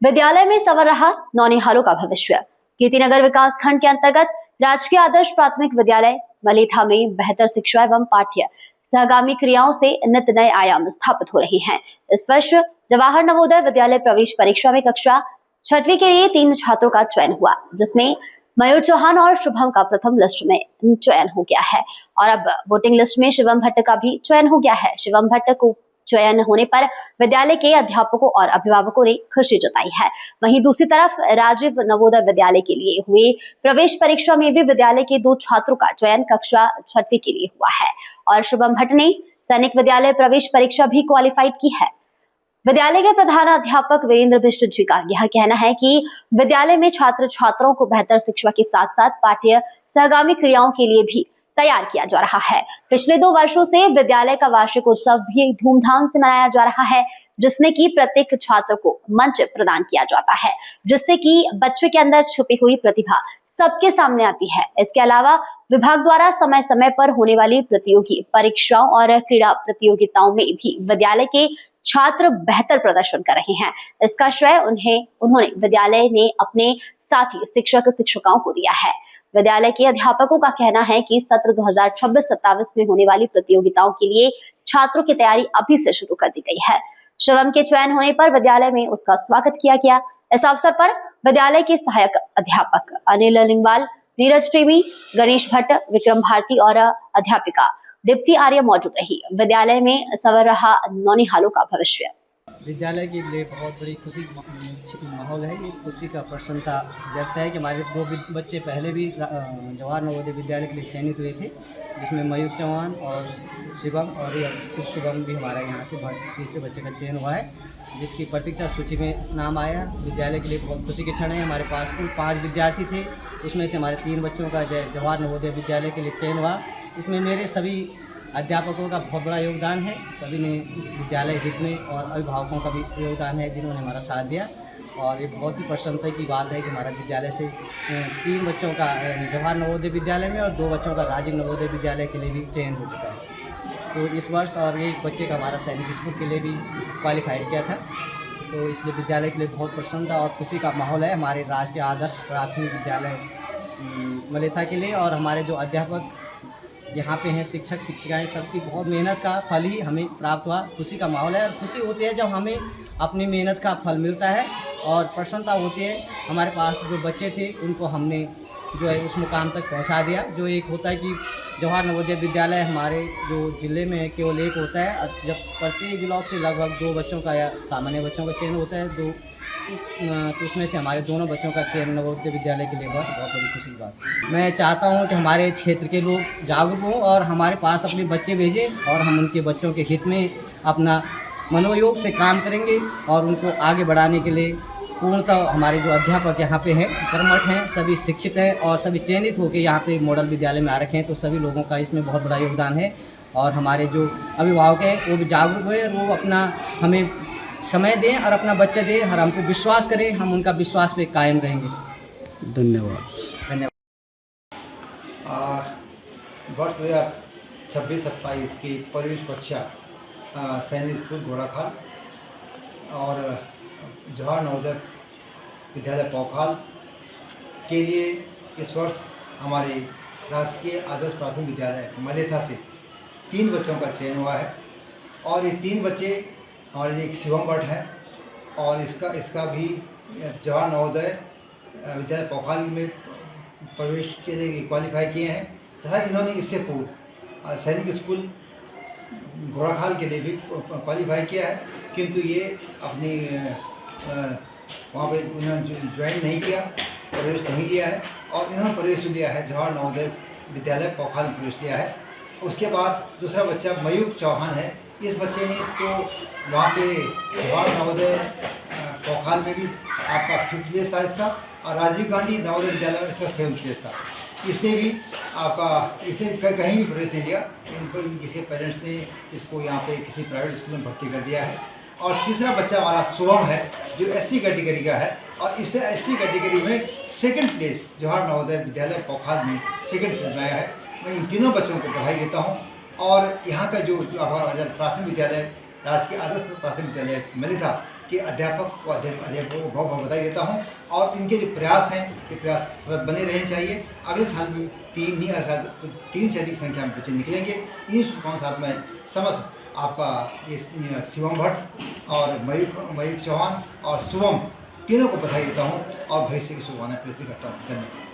विद्यालय में संवर रहा नौनिहालों का भविष्य। कीर्तिनगर विकास खंड के अंतर्गत राजकीय आदर्श प्राथमिक विद्यालय मलेथा में बेहतर शिक्षा एवं पाठ्य सहगामी क्रियाओं से नित नए आयाम स्थापित हो रहे हैं। इस वर्ष जवाहर नवोदय विद्यालय प्रवेश परीक्षा में कक्षा 6वीं के लिए 3 छात्रों का चयन हुआ, जिसमें मयूर चौहान और शुभम का प्रथम लिस्ट में चयन हो गया है और अब वोटिंग लिस्ट में शिवम भट्ट का भी चयन हो गया है। शिवम भट्ट को चयन होने पर विद्यालय के अध्यापकों और अभिभावकों ने खुशी जताई है। वहीं दूसरी तरफ राजीव नवोदय विद्यालय के लिए हुए प्रवेश परीक्षा में भी विद्यालय के 2 छात्रों का चयन कक्षा 6वीं के लिए हुआ है और शुभम भट्ट ने सैनिक विद्यालय प्रवेश परीक्षा भी क्वालिफाइड की है। विद्यालय के प्रधान अध्यापक वीरेंद्र बिष्ट जी का यह कहना है कि विद्यालय में छात्र छात्राओं को बेहतर शिक्षा के साथ साथ पाठ्य सहगामी क्रियाओं के लिए भी तैयार किया जा रहा है। पिछले 2 वर्षों से विद्यालय का वार्षिक उत्सव भी धूमधाम से मनाया जा रहा है, जिसमें कि प्रत्येक छात्र को मंच प्रदान किया जाता है, जिससे कि बच्चे के अंदर छुपी हुई प्रतिभा सबके सामने आती है। इसके अलावा विभाग द्वारा समय समय पर होने वाली प्रतियोगी परीक्षाओं और क्रीड़ा प्रतियोगिताओं में भी विद्यालय के छात्र बेहतर प्रदर्शन कर रहे हैं। इसका श्रेय उन्होंने विद्यालय ने अपने साथी शिक्षक शिक्षिकाओं को दिया है। विद्यालय के अध्यापकों का कहना है कि सत्र 2026-27 में होने वाली प्रतियोगिताओं के लिए छात्रों की तैयारी अभी से शुरू कर दी गई है। शिवम के चयन होने पर विद्यालय में उसका स्वागत किया गया। इस अवसर पर विद्यालय के सहायक अध्यापक अनिल लिंगवाल, नीरज प्रेमी, गणेश भट्ट, विक्रम भारती और अध्यापिका दीप्ति आर्य मौजूद रही। विद्यालय में संवर रहा नौनिहालों का भविष्य। विद्यालय के लिए बहुत बड़ी खुशी माहौल है। ये खुशी का प्रसन्नता व्यक्त है कि हमारे 2 बच्चे पहले भी जवाहर नवोदय विद्यालय के लिए चयनित हुए थे, जिसमें मयूर चौहान और शिवम और कुछ शुभम भी हमारा यहाँ से तीसरे बच्चे का चयन हुआ है, जिसकी प्रतीक्षा सूची में नाम आया। विद्यालय के लिए बहुत खुशी के क्षण है। हमारे पास कुल 5 विद्यार्थी थे, उसमें से हमारे 3 बच्चों का जवाहर नवोदय विद्यालय के लिए चयन हुआ। इसमें मेरे सभी अध्यापकों का बहुत बड़ा योगदान है। सभी ने इस विद्यालय हित में और अभिभावकों का भी योगदान है, जिन्होंने हमारा साथ दिया। और ये बहुत ही प्रसन्नता की बात है कि हमारा विद्यालय से 3 बच्चों का जवाहर नवोदय विद्यालय में और 2 बच्चों का राजीव नवोदय विद्यालय के लिए भी चयन हो चुका है। तो इस वर्ष और एक बच्चे का हमारा सैनिक स्कूल के लिए भी क्वालिफाइड किया था। तो इसलिए विद्यालय के लिए बहुत प्रसन्नता और खुशी का माहौल है हमारे राजकीय आदर्श प्राथमिक विद्यालय मलेथा के लिए। और हमारे जो अध्यापक यहाँ पे हैं, शिक्षक शिक्षिकाएं, सबकी बहुत मेहनत का फल ही हमें प्राप्त हुआ। खुशी का माहौल है और खुशी होती है जब हमें अपनी मेहनत का फल मिलता है और प्रसन्नता होती है। हमारे पास जो बच्चे थे उनको हमने जो है उस मुकाम तक पहुँचा दिया। जो एक होता है कि जवाहर नवोदय विद्यालय हमारे जो ज़िले में केवल एक होता है, जब प्रत्येक ब्लॉक से लगभग 2 बच्चों का या सामान्य बच्चों का चयन होता है, तो उसमें से हमारे दोनों बच्चों का चयन नवोदय विद्यालय के लिए बहुत बड़ी खुशी की बात है। मैं चाहता हूं कि हमारे क्षेत्र के लोग जागरूक हों और हमारे पास अपने बच्चे भेजें और हम उनके बच्चों के हित में अपना मनोयोग से काम करेंगे और उनको आगे बढ़ाने के लिए पूर्णतः हमारे जो अध्यापक यहाँ पे हैं, कर्मठ हैं, सभी शिक्षित हैं और सभी चयनित होकर यहाँ पे मॉडल विद्यालय में आ रखे हैं। तो सभी लोगों का इसमें बहुत बड़ा योगदान है और हमारे जो अभिभावक हैं वो भी जागरूक हुए, वो अपना हमें समय दें और अपना बच्चा दें और हमको विश्वास करें, हम उनका विश्वास पे कायम रहेंगे। धन्यवाद। वर्ष 2026-27 की प्रवेश परीक्षा सैनिक स्कूल घोड़ाखाल और जवाहर नवोदय विद्यालय पौखाल के लिए इस वर्ष हमारे राजकीय आदर्श प्राथमिक विद्यालय मलेथा से 3 बच्चों का चयन हुआ है। और ये 3 बच्चे हमारे एक शिवम भट्ट है और इसका भी जवाहर नवोदय विद्यालय पौखाल में प्रवेश के लिए क्वालिफाई किए हैं, तथा इन्होंने इससे पूर्व सैनिक स्कूल घोड़ाखाल के लिए भी क्वालिफाई किया है, किंतु ये अपनी वहाँ पे इन्होंने ज्वाइन नहीं किया, प्रवेश नहीं लिया है और इन्होंने प्रवेश लिया है जवाहर नवोदय विद्यालय पौखाल में प्रवेश लिया है। उसके बाद दूसरा बच्चा मयूर चौहान है। इस बच्चे ने तो वहाँ पे जवाहर नवोदय पौखाल में भी आपका 5th प्लेस था इसका और राजीव गांधी नवोदय विद्यालय में इसका 7th प्लेस था। इसने कहीं भी प्रवेश नहीं लिया। किसी पेरेंट्स ने इसको यहाँ पे किसी प्राइवेट स्कूल में भर्ती कर दिया है। और तीसरा बच्चा हमारा शुभम है जो SC कैटेगरी का है और इसने SC कैटेगरी में 2nd प्लेस जवाहर नवोदय विद्यालय पौखाल में 2nd प्लेस में आया है। मैं इन तीनों बच्चों को बधाई देता हूँ। और यहाँ का जो प्राथमिक विद्यालय राजकीय आदर्श प्राथमिक विद्यालय मलेथा, के अध्यापक को अध्यापकों को बहुत बहुत बधाई देता हूँ। और इनके जो प्रयास हैं ये प्रयास सतत बने रहने चाहिए। अगले साल भी 3 से अधिक संख्या में बच्चे निकलेंगे। इन्हीं शुभकामनाओं के साथ मैं समस्त आपका ये शिवम भट्ट और मयूर चौहान और शुभम तीनों को बधाई देता हूँ और भविष्य की शुभकामनाएं प्रेषित करता हूँ। धन्यवाद।